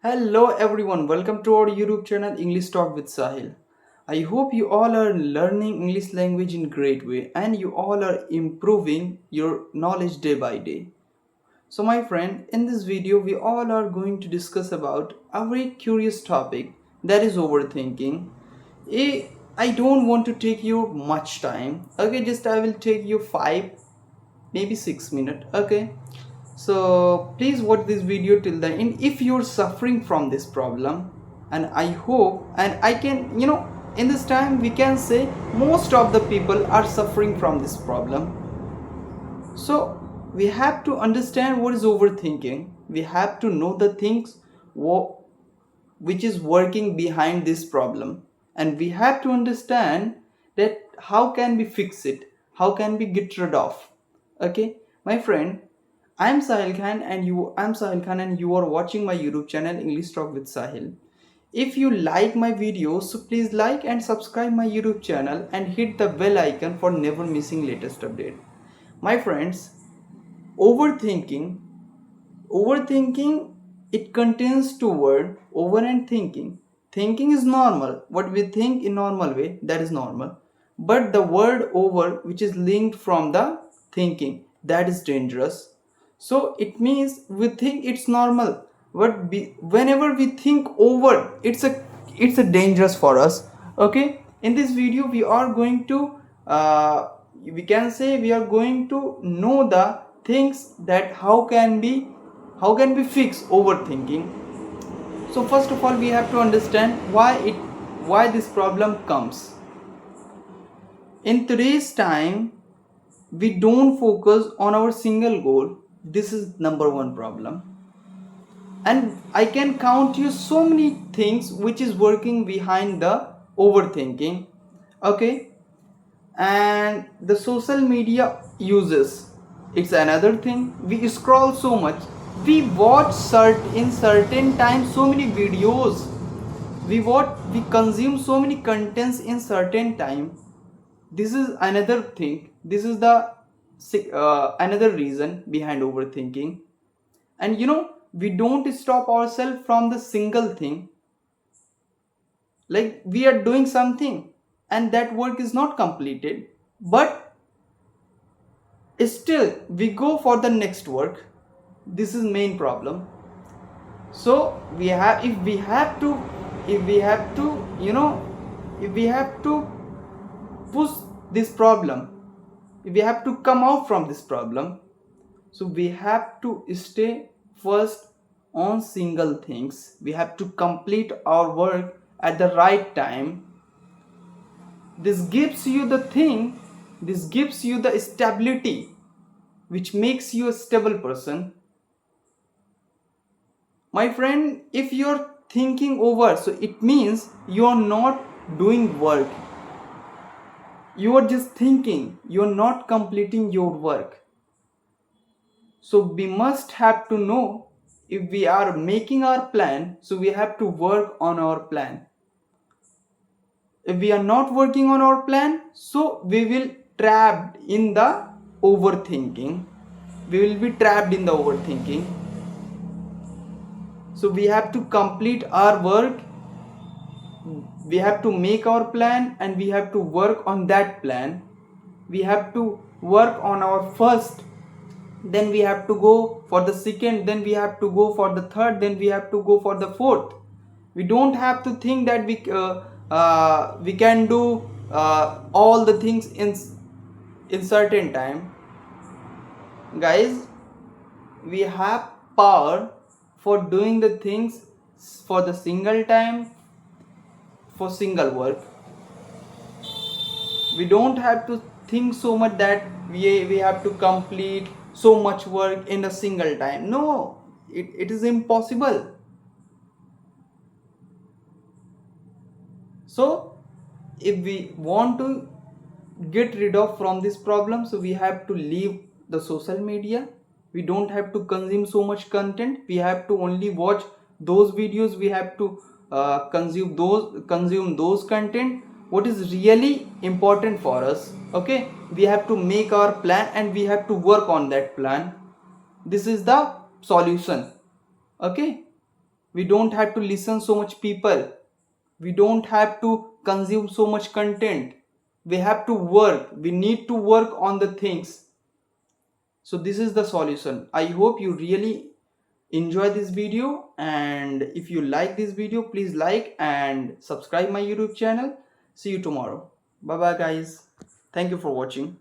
Hello everyone, welcome to our YouTube channel English Talk with Shahil. I hope you all are learning English language in great way and you all are improving your knowledge day by day. So my friend, in this video we all are going to discuss about a very curious topic, that is overthinking. I don't want to take you much time. Okay, just I will take you 5 maybe 6 minutes. Okay, so please watch this video till the end if you're suffering from this problem. And I hope and I can, in this time we can say most of the people are suffering from this problem. So we have to understand what is overthinking. We have to know the things which is working behind this problem, and we have to understand that how can we fix it, how can we get rid of. Okay, my friend, I'm Sahil Khan and you are watching my YouTube channel English Talk with Sahil. If you like my videos, so please like and subscribe my YouTube channel and hit the bell icon for never missing latest update. My friends, overthinking overthinking, it contains two words, over and thinking. Thinking is normal. What we think in normal way, that is normal. But the word over, which is linked from the thinking, that is dangerous. So it means we think it's normal, but whenever we think over, it's a dangerous for us. Okay. In this video, we are going to we can say we are going to know the things that how can we fix overthinking. So first of all we have to understand why this problem comes. In today's time we don't focus on our single goal. This is number one problem, and I can count you so many things which is working behind the overthinking. Okay, and the social media uses, it's another thing. We scroll so much, we watch in certain time so many videos, we consume so many contents in certain time. This is another thing. This is the another reason behind overthinking. And we don't stop ourselves from the single thing. Like we are doing something and that work is not completed, but still we go for the next work. This is main problem. So we have if we have to you know if we have to push this problem, if we have to come out from this problem, so we have to stay first on single things. We have to complete our work at the right time. This gives you the thing, this gives you the stability which makes you a stable person. My friend, if you're thinking over, so it means you're not doing work. You are just thinking, you're not completing your work. So we must have to know, if we are making our plan, so we have to work on our plan. If we are not working on our plan, so we will trapped in the overthinking. We will be trapped in the overthinking. So we have to complete our work, we have to make our plan, and we have to work on that plan. We have to work on our first, then we have to go for the second, then we have to go for the third, then we have to go for the fourth. We don't have to think that we can do all the things in certain time. Guys, we have power for doing the things for the single time, for single work. We don't have to think so much that we have to complete so much work in a single time. No, it is impossible. So if we want to get rid of from this problem, so we have to leave the social media. We don't have to consume so much content. We have to only watch those videos. We have to consume those content what is really important for us. Okay, we have to make our plan and we have to work on that plan. This is the solution. Okay, We don't have to listen so much people. We don't have to consume so much content. We have to work. We need to work on the things. So this is the solution. I hope you really enjoy this video, and if you like this video, please like and subscribe my YouTube channel. See you tomorrow. Bye bye guys. Thank you for watching.